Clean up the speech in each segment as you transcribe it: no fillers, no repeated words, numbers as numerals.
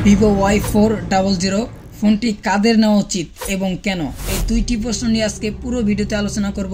Vivo Y400 ফোনটি কাদের নেওয়া উচিত এবং কেন, এই দুইটি প্রশ্ন নিয়ে আজকে পুরো ভিডিওতে আলোচনা করব।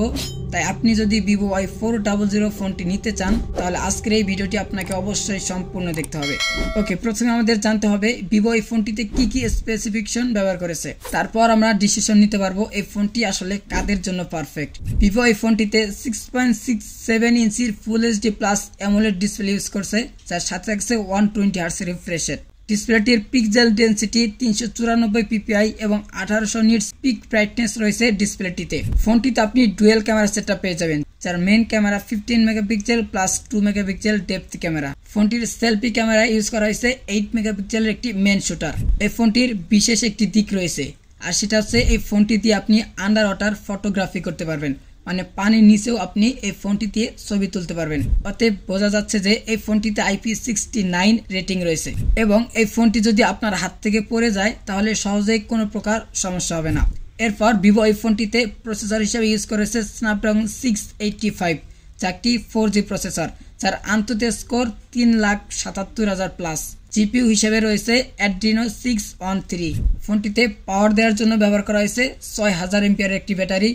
তাই আপনি যদি ভিভো Y400 ফোনটি নিতে চান তাহলে আজকের এই ভিডিওটি আপনাকে অবশ্যই সম্পূর্ণ দেখতে হবে। ওকে, প্রথমে আমাদের জানতে হবে ভিভো এই ফোনটিতে কি কি স্পেসিফিকেশন ব্যবহার করেছে, তারপর আমরা ডিসিশন নিতে পারবো এই ফোনটি আসলে কাদের জন্য পারফেক্ট। ভিভো এই ফোনটিতে 6.67 ইঞ্চির full HD plus AMOLED display use করছে, যার সাথে থাকছে 120 হার্টজ রিফ্রেশ রেট। ডিসপ্লেটির পিক্সেল ডেনসিটি 394 পিপিআই এবং 1800 নিটস পিক ব্রাইটনেস রয়েছে ডিসপ্লেটিতে। ফোনটিতে আপনি ডুয়েল ক্যামেরা সেটআপ পেয়ে যাবেন, যার main camera 15 megapixel plus 2 megapixel depth camera. ফোনটির সেলফি ক্যামেরা ইউজ করা হয়েছে 8 মেগাপিক্সেলের একটি মেইন শুটার। এই ফোনটির বিশেষ একটি দিক রয়েছে, আর সেটা হচ্ছে এই ফোনটি দিয়ে আপনি আন্ডার ওয়াটার ফটোগ্রাফি করতে পারবেন, মানে পানির নিচেও আপনি এই ফোনটি দিয়ে ছবি তুলতে পারবেন। অতএব বোঝা যাচ্ছে যে এই ফোনটিতে IP69 রেটিং রয়েছে এবং এই ফোনটি যদি আপনার হাত থেকে পড়ে যায় তাহলে সহজেই কোনো প্রকার সমস্যা হবে না। এরপর ভিভো এই ফোনটিতে প্রসেসর হিসেবে ইউজ করেছে স্ন্যাপড্রাগন 685, যা একটি 4G প্রসেসর, যার আন্তঃতে স্কোর 3,77,000 প্লাস। জিপিইউ হিসেবে রয়েছে অ্যাড্রিনো 613। ফোনটিতে পাওয়ার দেওয়ার জন্য ব্যবহার করা হয়েছে 6000 এমপিআর একটি ব্যাটারি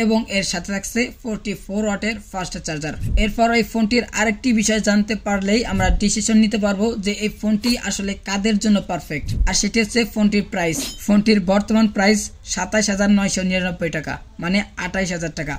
এবং এর সাথে থাকছে 44 ওয়াটের ফাস্ট চার্জার। এরপর এই ফোনটির আরেকটি বিষয় জানতে পারলেই আমরা ডিসিশন নিতে পারবো যে এই ফোনটি আসলে কাদের জন্য পারফেক্ট, আর সেটি হচ্ছে ফোনটির প্রাইস। ফোনটির বর্তমান প্রাইস 27,999 টাকা, মানে 28,000 টাকা।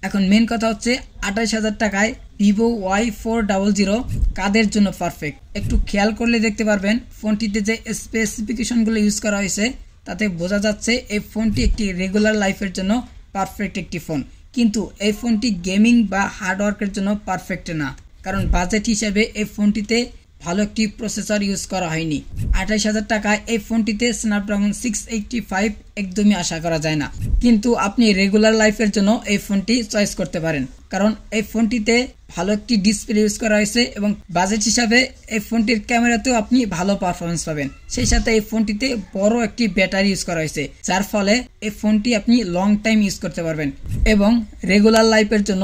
এখন মেন কথা হচ্ছে 28,000 টাকায় ভিভো Y400 কাদের জন্য পারফেক্ট। একটু খেয়াল করলে দেখতে পারবেন ফোনটিতে যে স্পেসিফিকেশনগুলো ইউজ করা হয়েছে তাতে বোঝা যাচ্ছে এই ফোনটি একটি রেগুলার লাইফের জন্য পারফেক্ট একটি ফোন, কিন্তু এই ফোনটি গেমিং বা হার্ডওয়ার্কের জন্য পারফেক্ট না, কারণ বাজেট হিসেবে এই ফোনটিতে ভালো একটি প্রসেসর ইউজ করা হয়নি। 28,000 টাকায় এই ফোনটিতে স্ন্যাপড্রাগন 685 একদমই আশা করা যায় না, কিন্তু আপনি রেগুলার লাইফের জন্য এই ফোনটি চয়েস করতে পারেন, কারণ এই ফোনটিতে ভালো একটি ডিসপ্লে ইউজ করা হয়েছে এবং বাজেট হিসাবে এই ফোনটির ক্যামেরাতেও আপনি ভালো পারফরমেন্স পাবেন। সেই সাথে এই ফোনটিতে বড় একটি ব্যাটারি ইউজ করা হয়েছে, যার ফলে এই ফোনটি আপনি লং টাইম ইউজ করতে পারবেন। এবং রেগুলার লাইফের জন্য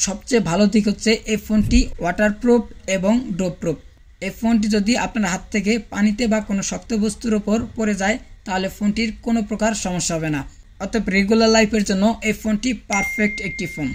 সবচেয়ে ভালো দিক হচ্ছে এই ফোনটি ওয়াটারপ্রুফ এবং ড্রপ প্রুফ। এই ফোনটি যদি আপনার হাত থেকে পানিতে বা কোনো শক্ত বস্তুর ওপর পড়ে যায় তাহলে ফোনটির কোনো প্রকার সমস্যা হবে না। অতএব রেগুলার লাইফের জন্য এই ফোনটি পারফেক্ট একটি ফোন।